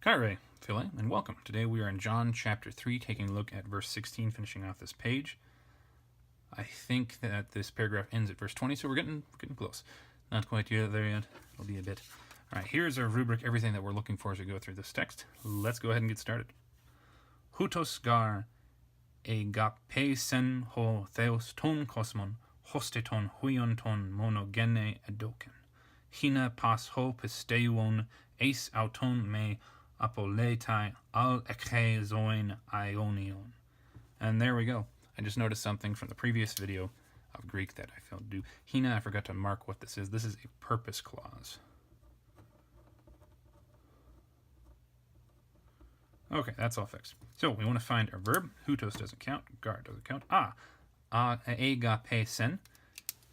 Hăīre, φίλε, and welcome. Today we are in John chapter 3, taking a look at verse 16, finishing off this page. I think that this paragraph ends at verse 20, so we're getting close. Not quite there yet. It'll be a bit. All right, here's our rubric, everything that we're looking for as we go through this text. Let's go ahead and get started. Houtos gar agapeisen ho theos ton kosmon, hosteton huion ton monogene edoken. Hina pas ho pisteuon eis auton me apoletai al ekhe zoin ionion. And there we go. I just noticed something from the previous video of Greek that I failed to do. Hina, I forgot to mark what this is. This is a purpose clause. Okay, that's all fixed. So we want to find our verb. Houtos doesn't count. Gar doesn't count. Agapeisen.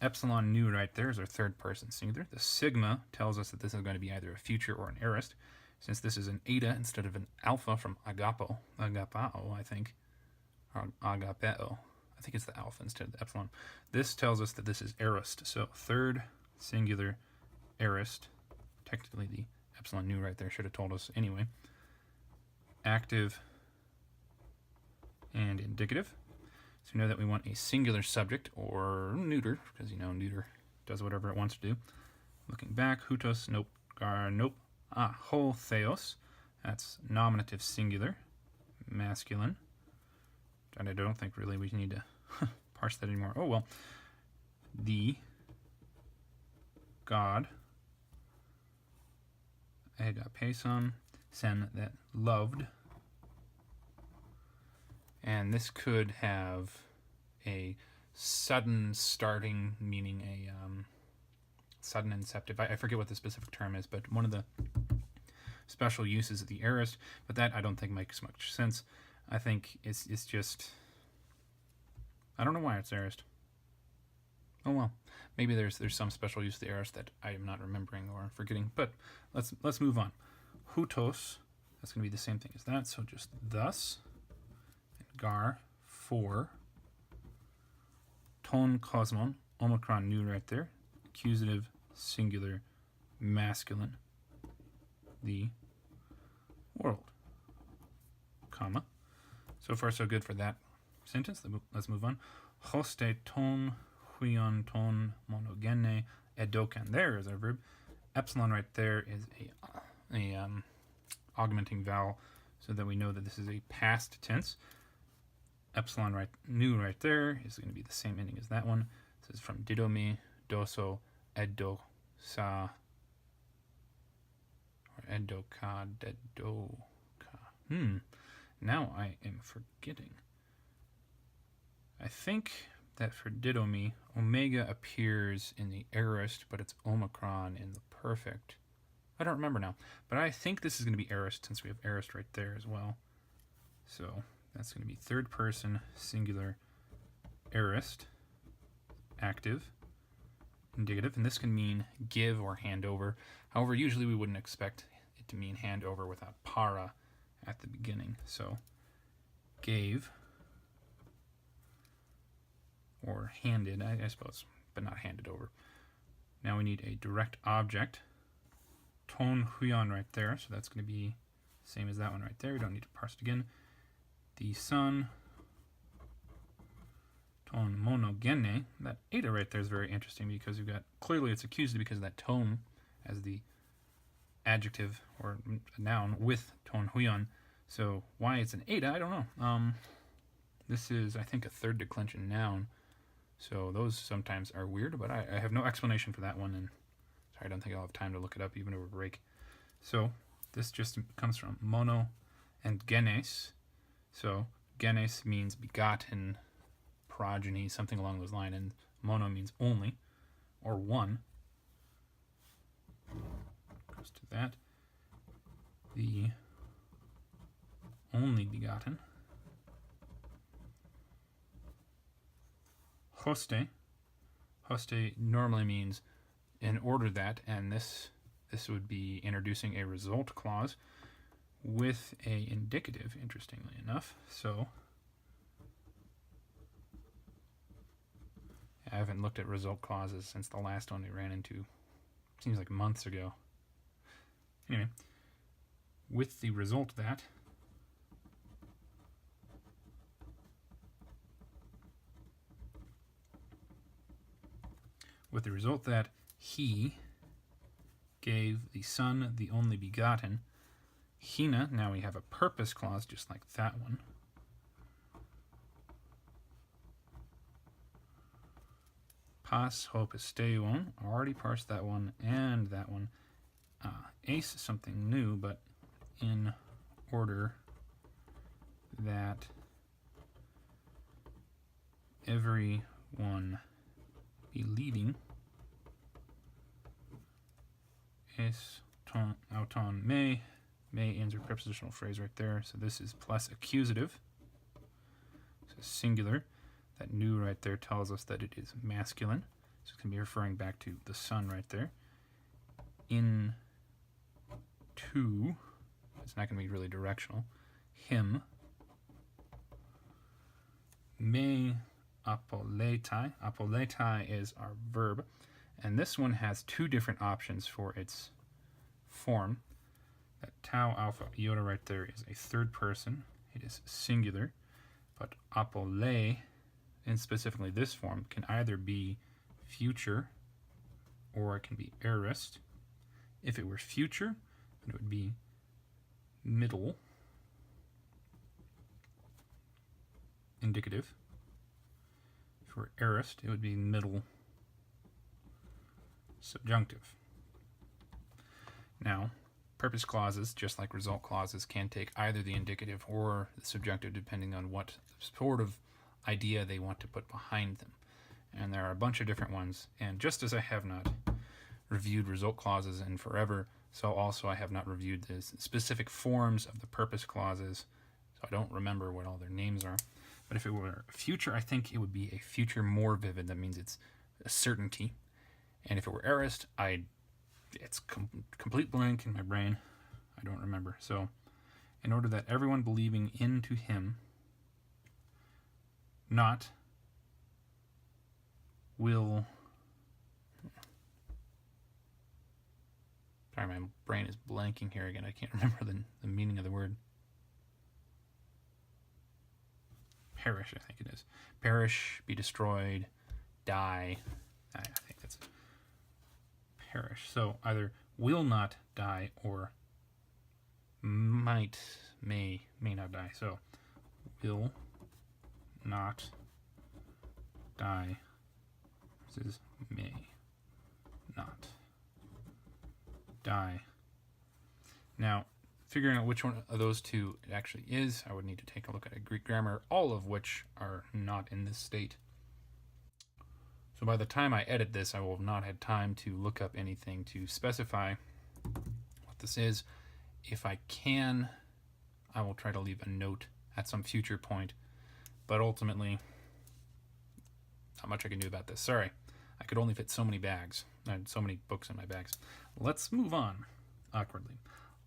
Epsilon nu right there is our third person singular. The sigma tells us that this is going to be either a future or an aorist. Since this is an eta instead of an alpha from agapao, I think, or agapeo. I think it's the alpha instead of the epsilon. This tells us that this is aorist. So third singular aorist. Technically the epsilon nu right there should have told us anyway. Active and indicative. So we know that we want a singular subject or neuter, because you know neuter does whatever it wants to do. Looking back, houtos, nope, gar, nope. Ho theos, that's nominative singular, masculine. And I don't think really we need to parse that anymore. Oh well. The God, agapeison, sen, that loved. And this could have a sudden starting, meaning a sudden inceptive. I forget what the specific term is, but one of the special uses of the aorist, but that I don't think makes much sense. I think it's just, I don't know why it's aorist. Oh well, maybe there's some special use of the aorist that I am not remembering or forgetting, but let's move on. Houtos, that's going to be the same thing as that, so just thus. Gar, for. Ton kosmon, omicron nu right there. Accusative, singular, masculine. The world. Comma. So far so good for that sentence. Let's move on. Hoste ton, huion ton, monogene, edoken. There is our verb. Epsilon right there is a augmenting vowel, so that we know that this is a past tense. Epsilon right nu right there is going to be the same ending as that one. This is from didomi, doso, edosa, or edoka, dedoka. Now I am forgetting. I think that for didomi, omega appears in the aorist, but it's omicron in the perfect. I don't remember now, but I think this is going to be aorist since we have aorist right there as well. So that's going to be third person, singular, aorist, active, indicative, and this can mean give or hand over. However, usually we wouldn't expect it to mean hand over without para at the beginning. So gave or handed, I suppose, but not handed over. Now we need a direct object. Ton huion right there, so that's going to be the same as that one right there. We don't need to parse it again. The sun, ton monogene, that eta right there is very interesting because you've got, clearly it's accusative because of that tone as the adjective or noun with ton huion. So why it's an eta, I don't know. This is, I think, a third declension noun. So those sometimes are weird, but I have no explanation for that one, and sorry, I don't think I'll have time to look it up even over break. So this just comes from mono and genes. So genes means begotten, progeny, something along those lines, and mono means only, or one. Goes to that. The only begotten. Hoste. Hoste normally means in order that, and this would be introducing a result clause with a indicative, interestingly enough. So I haven't looked at result clauses since the last one we ran into. Seems like months ago. Anyway, with the result that he gave the Son, the only begotten. Hina, now we have a purpose clause just like that one. Pas hopisteuon, already parsed that one and that one. Ace, something new, but in order that everyone believing es ton auton may ends a prepositional phrase right there, so this is plus accusative, so singular. That new right there tells us that it is masculine, so it's going to be referring back to the Son right there. In to, it's not going to be really directional, him, me apoletai. Apoletai is our verb, and this one has two different options for its form. That tau alpha iota right there is a third person. It is singular, but apole, and specifically this form, can either be future or it can be aorist. If it were future, then it would be middle indicative. If it were aorist, it would be middle subjunctive. Now, purpose clauses, just like result clauses, can take either the indicative or the subjunctive depending on what sort of idea they want to put behind them. And there are a bunch of different ones. And just as I have not reviewed result clauses in forever, so also I have not reviewed the specific forms of the purpose clauses, so I don't remember what all their names are. But if it were future, I think it would be a future more vivid. That means it's a certainty. And if it were aorist, it's complete blank in my brain. I don't remember. So, in order that everyone believing into him not will... Sorry, my brain is blanking here again. I can't remember the meaning of the word. Perish, I think it is. Perish, be destroyed, die. I think that's it. Perish. So either will not die or may not die. So will not die versus may not die. Now, figuring out which one of those two it actually is, I would need to take a look at a Greek grammar, all of which are not in this state. So by the time I edit this, I will have not had time to look up anything to specify what this is. If I can, I will try to leave a note at some future point, but ultimately, not much I can do about this. Sorry, I could only fit so many bags. I had so many books in my bags. Let's move on, awkwardly.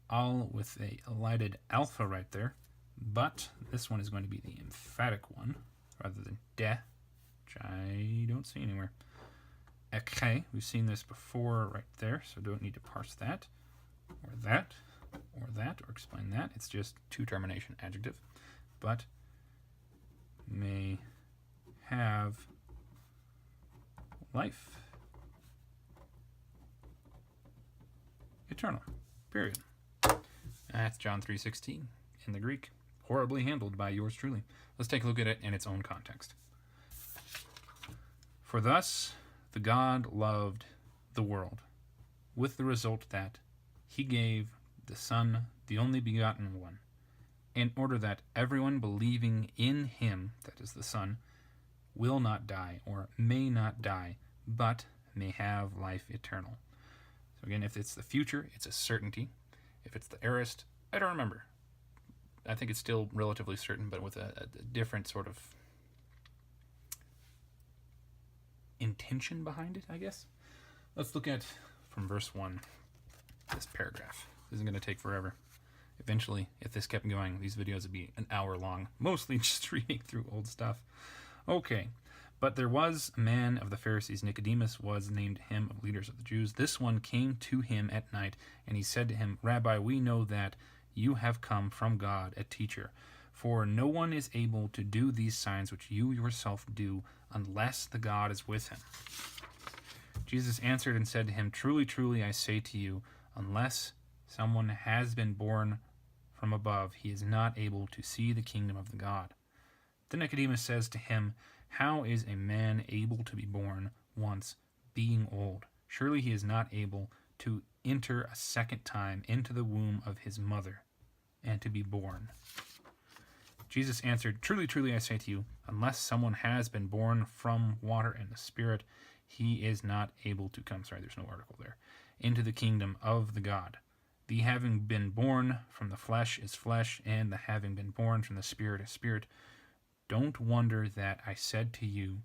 All with a elided alpha right there, but this one is going to be the emphatic one, rather than de, which I don't see anywhere. Okay, we've seen this before right there, so don't need to parse that, or that, or that, or explain that. It's just to termination adjective, but may have life eternal, period. That's John 3:16 in the Greek. Horribly handled by yours truly. Let's take a look at it in its own context. For thus the God loved the world, with the result that he gave the Son, the only begotten one, in order that everyone believing in him, that is the Son, will not die or may not die, but may have life eternal. So again, if it's the future, it's a certainty. If it's the aorist, I don't remember. I think it's still relatively certain, but with a different sort of intention behind it, I guess. Let's look at, from verse 1, this paragraph. This isn't going to take forever. Eventually, if this kept going, these videos would be an hour long, mostly just reading through old stuff. Okay. But there was a man of the Pharisees, Nicodemus was named him, of leaders of the Jews. This one came to him at night, and he said to him, Rabbi, we know that you have come from God, a teacher. For no one is able to do these signs which you yourself do unless the God is with him. Jesus answered and said to him, Truly, truly, I say to you, unless someone has been born from above, he is not able to see the kingdom of the God. Then Nicodemus says to him, How is a man able to be born once, being old? Surely he is not able to enter a second time into the womb of his mother and to be born. Jesus answered, Truly, truly, I say to you, unless someone has been born from water and the Spirit, he is not able to come, there's no article there, into the kingdom of the God. The having been born from the flesh is flesh, and the having been born from the Spirit is spirit. Don't wonder that I said to you,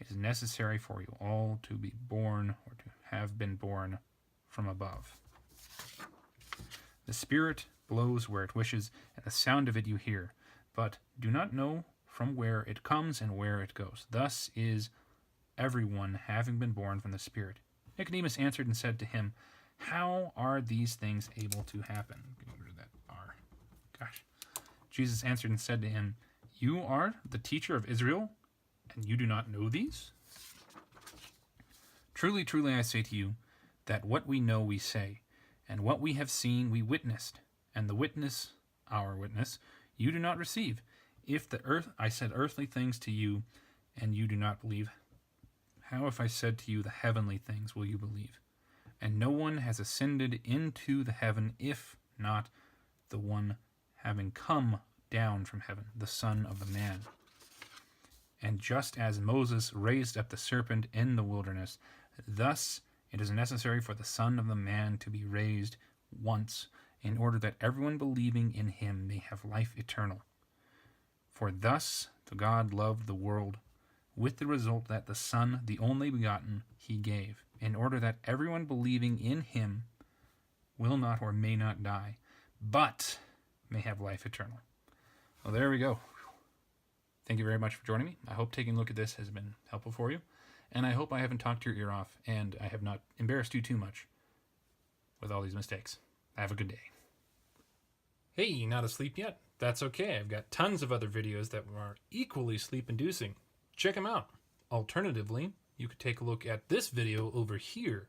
it is necessary for you all to be born or to have been born from above. The Spirit blows where it wishes, and the sound of it you hear, but do not know from where it comes and where it goes. Thus is everyone having been born from the Spirit. Nicodemus answered and said to him, How are these things able to happen? Get rid of that R. Gosh. Jesus answered and said to him, You are the teacher of Israel, and you do not know these? Truly, truly, I say to you, that what we know we say, and what we have seen we witnessed, and the witness, our witness, you do not receive. If I said earthly things to you, and you do not believe, how if I said to you the heavenly things will you believe? And no one has ascended into the heaven, if not the one having come down from heaven, the Son of the Man. And just as Moses raised up the serpent in the wilderness, thus it is necessary for the Son of the Man to be raised once, in order that everyone believing in him may have life eternal. For thus the God loved the world, with the result that the Son, the only begotten, he gave, in order that everyone believing in him will not or may not die, but may have life eternal. Well, there we go. Thank you very much for joining me. I hope taking a look at this has been helpful for you, and I hope I haven't talked your ear off, and I have not embarrassed you too much with all these mistakes. Have a good day. Hey, not asleep yet? That's okay. I've got tons of other videos that are equally sleep-inducing. Check them out. Alternatively, you could take a look at this video over here.